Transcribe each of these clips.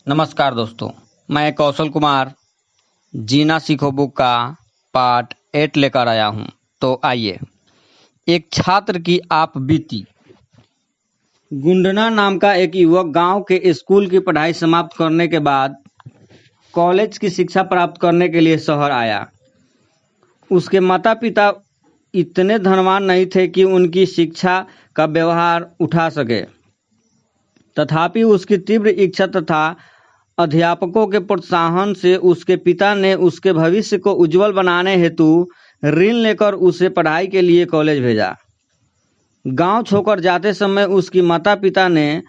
नमस्कार दोस्तों, मैं कौशल कुमार जीना सीखो बुक का पार्ट 8 लेकर आया हूं। तो आइए, एक छात्र की आप बीती। गुंडना नाम का एक युवक गांव के स्कूल की पढ़ाई समाप्त करने के बाद कॉलेज की शिक्षा प्राप्त करने के लिए शहर आया। उसके माता पिता इतने धनवान नहीं थे कि उनकी शिक्षा का व्यवहार उठा सके, तथापि उसकी तीव्र इच्छा तथा अध्यापकों के प्रोत्साहन से उसके पिता ने उसके भविष्य को उज्जवल बनाने हेतु ऋण लेकर उसे पढ़ाई के लिए कॉलेज भेजा। गांव छोड़कर जाते समय उसकी माता पिता ने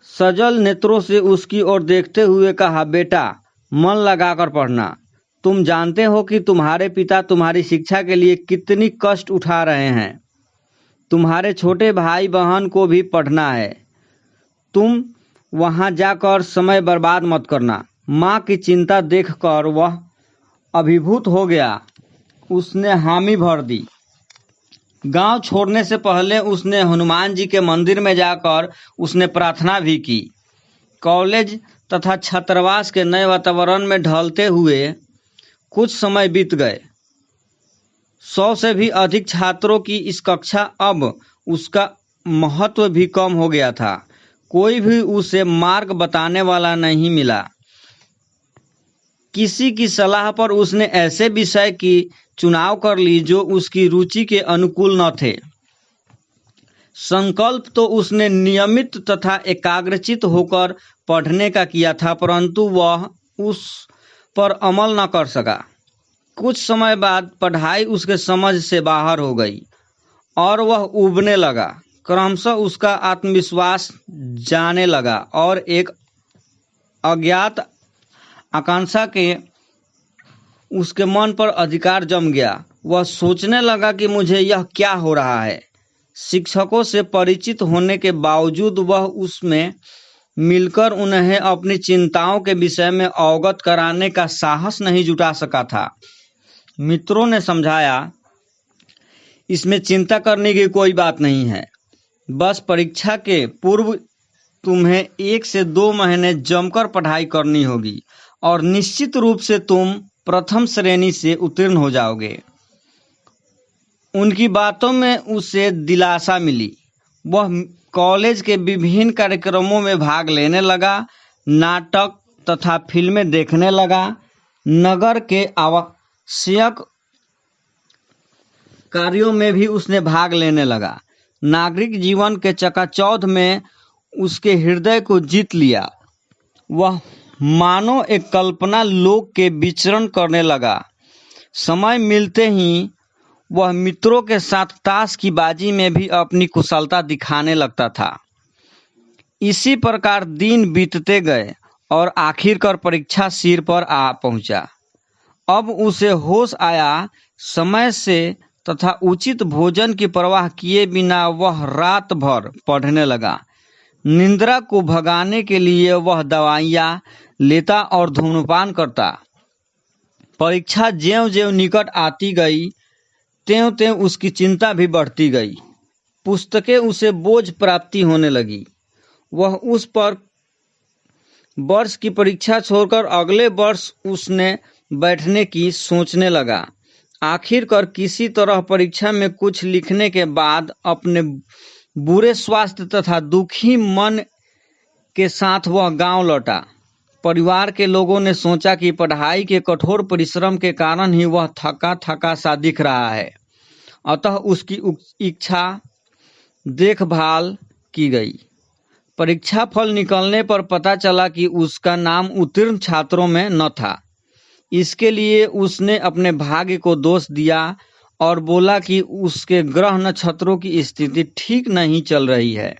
सजल नेत्रों से उसकी ओर देखते हुए कहा, बेटा, मन लगाकर पढ़ना। तुम जानते हो कि तुम्हारे पिता तुम्हारी शिक्षा के लिए कितनी कष्ट उठा रहे हैं। तुम्हारे छोटे भाई बहन को भी पढ़ना है। तुम वहां जाकर समय बर्बाद मत करना। माँ की चिंता देखकर वह अभिभूत हो गया। उसने हामी भर दी। गांव छोड़ने से पहले उसने हनुमान जी के मंदिर में जाकर उसने प्रार्थना भी की। कॉलेज तथा छात्रावास के नए वातावरण में ढलते हुए कुछ समय बीत गए। 100 से भी अधिक छात्रों की इस कक्षा अब उसका महत्व भी कम हो गया था। कोई भी उसे मार्ग बताने वाला नहीं मिला। किसी की सलाह पर उसने ऐसे विषय की चुनाव कर ली जो उसकी रुचि के अनुकूल न थे। संकल्प तो उसने नियमित तथा एकाग्रचित होकर पढ़ने का किया था, परंतु वह उस पर अमल न कर सका। कुछ समय बाद पढ़ाई उसके समझ से बाहर हो गई और वह उबने लगा। क्रमशः उसका आत्मविश्वास जाने लगा और एक अज्ञात आकांक्षा के उसके मन पर अधिकार जम गया। वह सोचने लगा कि मुझे यह क्या हो रहा है। शिक्षकों से परिचित होने के बावजूद वह उसमें मिलकर उन्हें अपनी चिंताओं के विषय में अवगत कराने का साहस नहीं जुटा सका था। मित्रों ने समझाया, इसमें चिंता करने की कोई बात नहीं है। बस परीक्षा के पूर्व तुम्हें 1 से 2 महीने जमकर पढ़ाई करनी होगी और निश्चित रूप से तुम प्रथम श्रेणी से उत्तीर्ण हो जाओगे। उनकी बातों में उसे दिलासा मिली। वह कॉलेज के विभिन्न कार्यक्रमों में भाग लेने लगा, नाटक तथा फिल्में देखने लगा, नगर के आवश्यक कार्यों में भी उसने भाग लेने लगा। नागरिक जीवन के चकाचौंध में उसके हृदय को जीत लिया। वह मानो एक कल्पना लोक के विचरण करने लगा। समय मिलते ही वह मित्रों के साथ ताश की बाजी में भी अपनी कुशलता दिखाने लगता था। इसी प्रकार दिन बीतते गए और आखिरकार परीक्षा सिर पर आ पहुंचा। अब उसे होश आया। समय से तथा उचित भोजन की परवाह किए बिना वह रात भर पढ़ने लगा। निद्रा को भगाने के लिए वह दवाइयां लेता और धूम्रपान करता। परीक्षा ज्यों-ज्यों निकट आती गई, त्यों-त्यों उसकी चिंता भी बढ़ती गई। पुस्तकें उसे बोझ प्राप्ति होने लगी। वह उस पर वर्ष की परीक्षा छोड़कर अगले वर्ष उसने बैठने की सोचने लगा। आखिरकार किसी तरह परीक्षा में कुछ लिखने के बाद अपने बुरे स्वास्थ्य तथा दुखी मन के साथ वह गांव लौटा। परिवार के लोगों ने सोचा कि पढ़ाई के कठोर परिश्रम के कारण ही वह थका थका सा दिख रहा है, अतः उसकी इच्छा देखभाल की गई। परीक्षा फल निकलने पर पता चला कि उसका नाम उत्तीर्ण छात्रों में न था। इसके लिए उसने अपने भाग्य को दोष दिया और बोला कि उसके ग्रह नक्षत्रों की स्थिति ठीक नहीं चल रही है।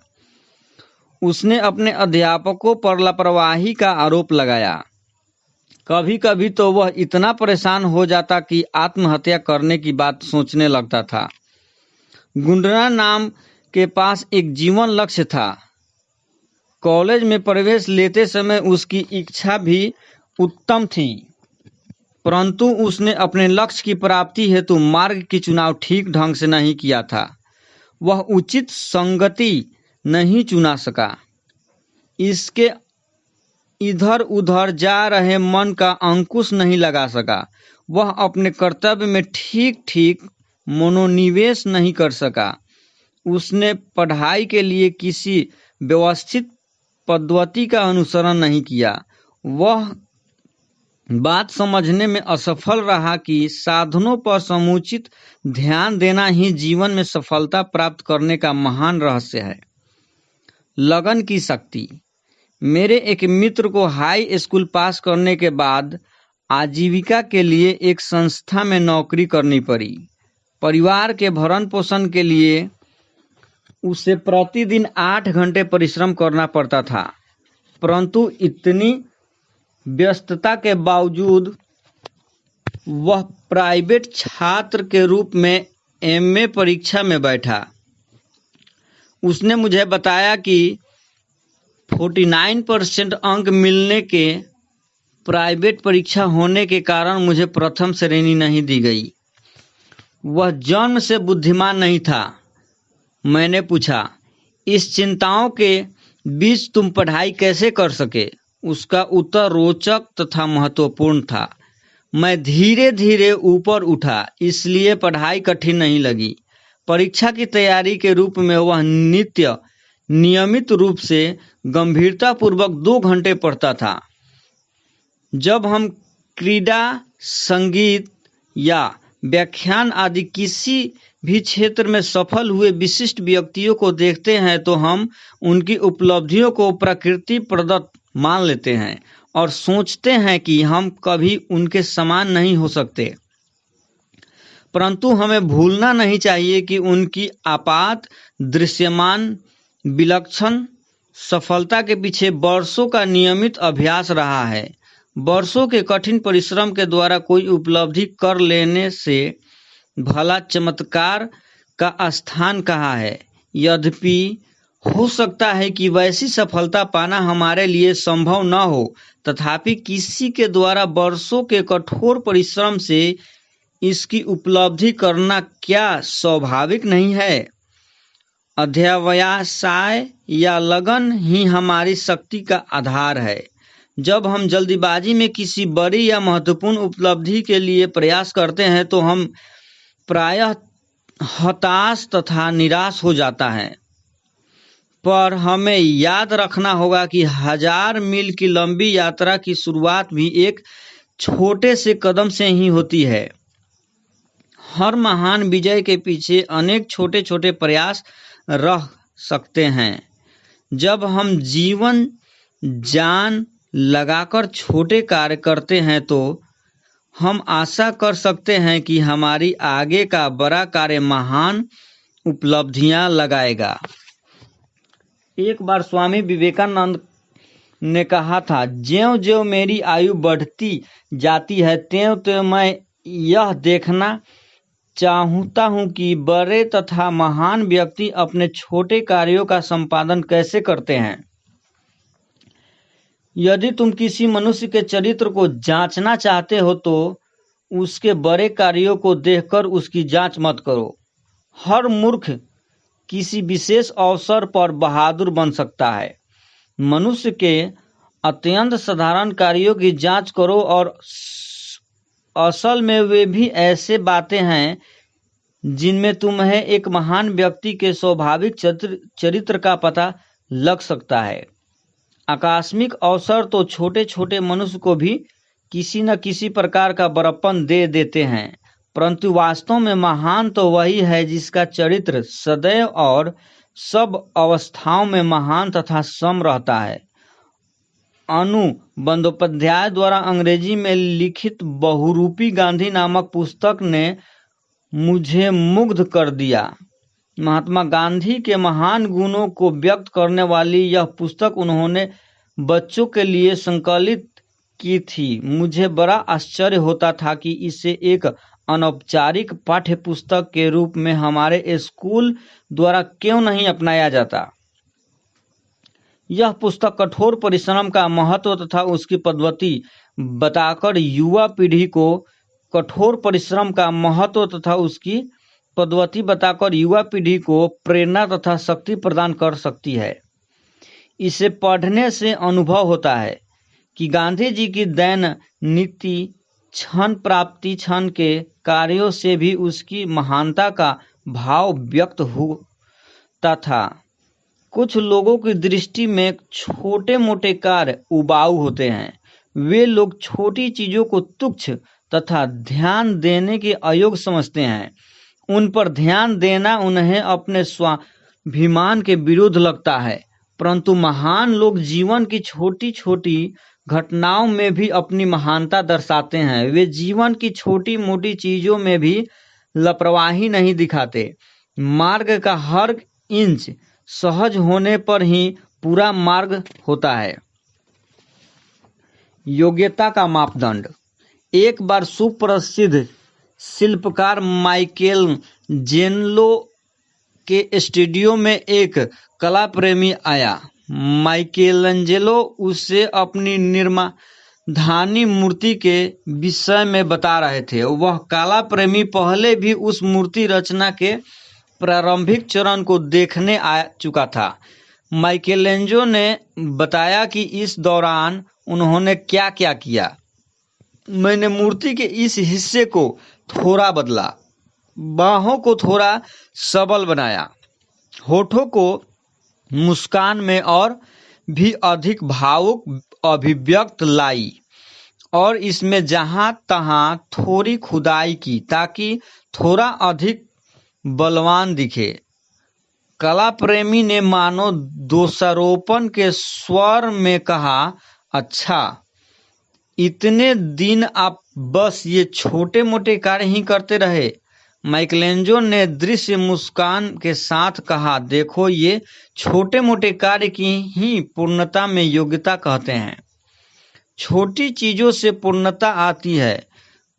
उसने अपने अध्यापकों पर लापरवाही का आरोप लगाया। कभी कभी तो वह इतना परेशान हो जाता कि आत्महत्या करने की बात सोचने लगता था। गुंडना नाम के पास एक जीवन लक्ष्य था। कॉलेज में प्रवेश लेते समय उसकी इच्छा भी उत्तम थी, परंतु उसने अपने लक्ष्य की प्राप्ति हेतु मार्ग की चुनाव ठीक ढंग से नहीं किया था। वह उचित संगति नहीं चुना सका। इसके इधर उधर जा रहे मन का अंकुश नहीं लगा सका। वह अपने कर्तव्य में ठीक ठीक मनोनिवेश नहीं कर सका। उसने पढ़ाई के लिए किसी व्यवस्थित पद्धति का अनुसरण नहीं किया। वह बात समझने में असफल रहा कि साधनों पर समुचित ध्यान देना ही जीवन में सफलता प्राप्त करने का महान रहस्य है। लगन की शक्ति। मेरे एक मित्र को हाई स्कूल पास करने के बाद आजीविका के लिए एक संस्था में नौकरी करनी पड़ी। परिवार के भरण पोषण के लिए उसे प्रतिदिन 8 घंटे परिश्रम करना पड़ता था, परंतु इतनी व्यस्तता के बावजूद वह प्राइवेट छात्र के रूप में एमए परीक्षा में बैठा। उसने मुझे बताया कि 49% अंक मिलने के प्राइवेट परीक्षा होने के कारण मुझे प्रथम श्रेणी नहीं दी गई। वह जन्म से बुद्धिमान नहीं था। मैंने पूछा, इस चिंताओं के बीच तुम पढ़ाई कैसे कर सके? उसका उत्तर रोचक तथा महत्वपूर्ण था। मैं धीरे धीरे ऊपर उठा, इसलिए पढ़ाई कठिन नहीं लगी। परीक्षा की तैयारी के रूप में वह नियमित रूप से गंभीरतापूर्वक 2 घंटे पढ़ता था। जब हम क्रीड़ा, संगीत या व्याख्यान आदि किसी भी क्षेत्र में सफल हुए विशिष्ट व्यक्तियों को देखते हैं तो हम उनकी उपलब्धियों को प्रकृति प्रदत्त मान लेते हैं और सोचते हैं कि हम कभी उनके समान नहीं हो सकते। परंतु हमें भूलना नहीं चाहिए कि उनकी आपात दृश्यमान विलक्षण सफलता के पीछे वर्षों का नियमित अभ्यास रहा है। वर्षों के कठिन परिश्रम के द्वारा कोई उपलब्धि कर लेने से भला चमत्कार का स्थान कहाँ है। यद्यपि हो सकता है कि वैसी सफलता पाना हमारे लिए संभव न हो, तथापि किसी के द्वारा वर्षों के कठोर परिश्रम से इसकी उपलब्धि करना क्या स्वाभाविक नहीं है? अध्यवसाय या लगन ही हमारी शक्ति का आधार है। जब हम जल्दीबाजी में किसी बड़ी या महत्वपूर्ण उपलब्धि के लिए प्रयास करते हैं तो हम प्रायः हताश तथा निराश हो जाता है। पर हमें याद रखना होगा कि 1000 मील की लंबी यात्रा की शुरुआत भी एक छोटे से कदम से ही होती है। हर महान विजय के पीछे अनेक छोटे छोटे प्रयास रह सकते हैं। जब हम जीवन जान लगाकर छोटे कार्य करते हैं तो हम आशा कर सकते हैं कि हमारी आगे का बड़ा कार्य महान उपलब्धियां लगाएगा। एक बार स्वामी विवेकानंद ने कहा था, ज्यों-ज्यों मेरी आयु बढ़ती जाती है त्यों-त्यों मैं यह देखना चाहता हूं कि बड़े तथा महान व्यक्ति अपने छोटे कार्यों का संपादन कैसे करते हैं। यदि तुम किसी मनुष्य के चरित्र को जांचना चाहते हो तो उसके बड़े कार्यों को देखकर उसकी जांच मत करो। हर मूर्ख किसी विशेष अवसर पर बहादुर बन सकता है। मनुष्य के अत्यंत साधारण कार्यों की जांच करो और असल में वे भी ऐसे बातें हैं जिनमें तुम्हें एक महान व्यक्ति के स्वाभाविक चरित्र का पता लग सकता है। आकस्मिक अवसर तो छोटे छोटे मनुष्य को भी किसी न किसी प्रकार का बड़प्पन दे देते हैं, परंतु वास्तव में महान तो वही है जिसका चरित्र सदैव और सब अवस्थाओं में महान तथा सम रहता है। अनु बंदोपाध्याय द्वारा अंग्रेजी में लिखित बहुरूपी गांधी नामक पुस्तक ने मुझे मुग्ध कर दिया। महात्मा गांधी के महान गुणों को व्यक्त करने वाली यह पुस्तक उन्होंने बच्चों के लिए संकलित की थी। मुझे बड़ा आश्चर्य होता था कि इसे एक अनौपचारिक पाठ्य पुस्तक के रूप में हमारे स्कूल द्वारा क्यों नहीं अपनाया जाता। यह पुस्तक कठोर परिश्रम का महत्व तथा उसकी पद्धति बताकर युवा पीढ़ी को प्रेरणा तथा शक्ति प्रदान कर सकती है। इसे पढ़ने से अनुभव होता है कि गांधी जी की दैन नीति क्षण प्राप्ति क्षण के कार्यों से भी उसकी महानता का भाव व्यक्त होता था। कुछ लोगों की दृष्टि में छोटे मोटे कार्य उबाऊ होते हैं। वे लोग छोटी चीजों को तुच्छ तथा ध्यान देने के अयोग्य समझते हैं। उन पर ध्यान देना उन्हें अपने स्वाभिमान के विरुद्ध लगता है। परंतु महान लोग जीवन की छोटी छोटी घटनाओं में भी अपनी महानता दर्शाते हैं। वे जीवन की छोटी मोटी चीजों में भी लापरवाही नहीं दिखाते। मार्ग का हर इंच सहज होने पर ही पूरा मार्ग होता है। योग्यता का मापदंड। एक बार सुप्रसिद्ध शिल्पकार माइकेल जेनलो के स्टूडियो में एक कला प्रेमी आया। माइकेलेंजेलो उसे अपनी निर्माधानी मूर्ति के विषय में बता रहे थे। वह कला प्रेमी पहले भी उस मूर्ति रचना के प्रारंभिक चरण को देखने आ चुका था। माइकेलेंजेलो ने बताया कि इस दौरान उन्होंने क्या क्या किया। मैंने मूर्ति के इस हिस्से को थोड़ा बदला, बाहों को थोड़ा सबल बनाया, होठों को मुस्कान में और भी अधिक भावुक अभिव्यक्त लाई और इसमें जहां तहां थोड़ी खुदाई की ताकि थोड़ा अधिक बलवान दिखे। कला प्रेमी ने मानो दोषारोपण के स्वर में कहा, अच्छा, इतने दिन आप बस ये छोटे मोटे कार्य ही करते रहे। माइकेलेंजेलो ने दृश्य मुस्कान के साथ कहा, देखो, ये छोटे मोटे कार्य की ही पूर्णता में योग्यता कहते हैं। छोटी चीजों से पूर्णता आती है,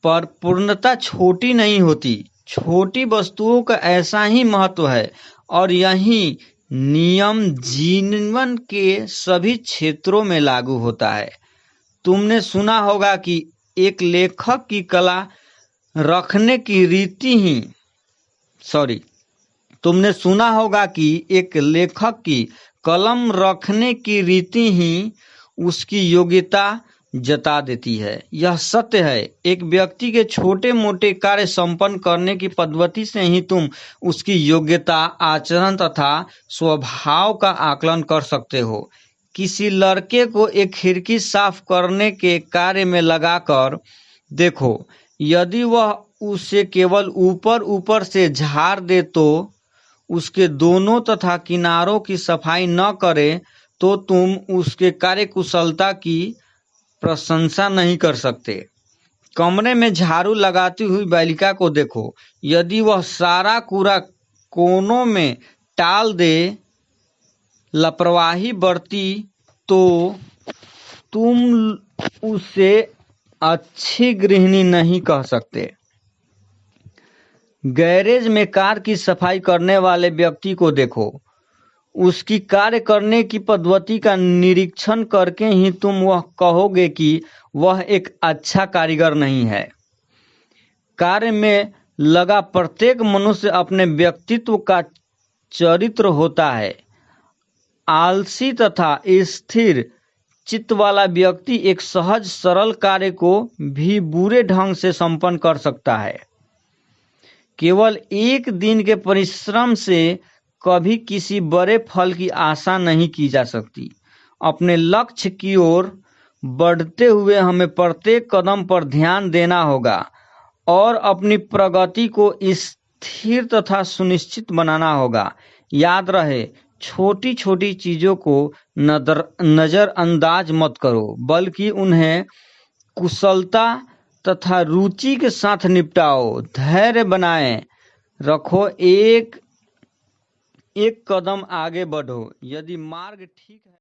पर पूर्णता छोटी नहीं होती। छोटी वस्तुओं का ऐसा ही महत्व है और यही नियम जीवन के सभी क्षेत्रों में लागू होता है। तुमने सुना होगा कि एक लेखक की कला रखने की रीति ही तुमने सुना होगा कि एक लेखक की कलम रखने की रीति ही उसकी योग्यता जता देती है। यह सत्य है। एक व्यक्ति के छोटे मोटे कार्य संपन्न करने की पद्धति से ही तुम उसकी योग्यता, आचरण तथा स्वभाव का आकलन कर सकते हो। किसी लड़के को एक खिड़की साफ करने के कार्य में लगाकर देखो, यदि वह उसे केवल ऊपर ऊपर से झाड़ दे तो उसके दोनों तथा किनारों की सफाई न करे तो तुम उसके कार्यकुशलता की प्रशंसा नहीं कर सकते। कमरे में झाड़ू लगाती हुई बालिका को देखो, यदि वह सारा कूड़ा कोनों में टाल दे, लापरवाही बरती, तो तुम उसे अच्छी गृहिणी नहीं कह सकते। गैरेज में कार की सफाई करने वाले व्यक्ति को देखो, उसकी कार्य करने की पद्धति का निरीक्षण करके ही तुम वह कहोगे कि वह एक अच्छा कारीगर नहीं है। कार्य में लगा प्रत्येक मनुष्य अपने व्यक्तित्व का चरित्र होता है। आलसी तथा स्थिर चित्त वाला व्यक्ति एक सहज सरल कार्य को भी बुरे ढंग से संपन्न कर सकता है। केवल एक दिन के परिश्रम से कभी किसी बड़े फल की आशा नहीं की जा सकती। अपने लक्ष्य की ओर बढ़ते हुए हमें प्रत्येक कदम पर ध्यान देना होगा और अपनी प्रगति को स्थिर तथा सुनिश्चित बनाना होगा। याद रहे, छोटी छोटी चीजों को नजरअंदाज मत करो, बल्कि उन्हें कुशलता तथा रुचि के साथ निपटाओ। धैर्य बनाए रखो, एक एक कदम आगे बढ़ो। यदि मार्ग ठीक है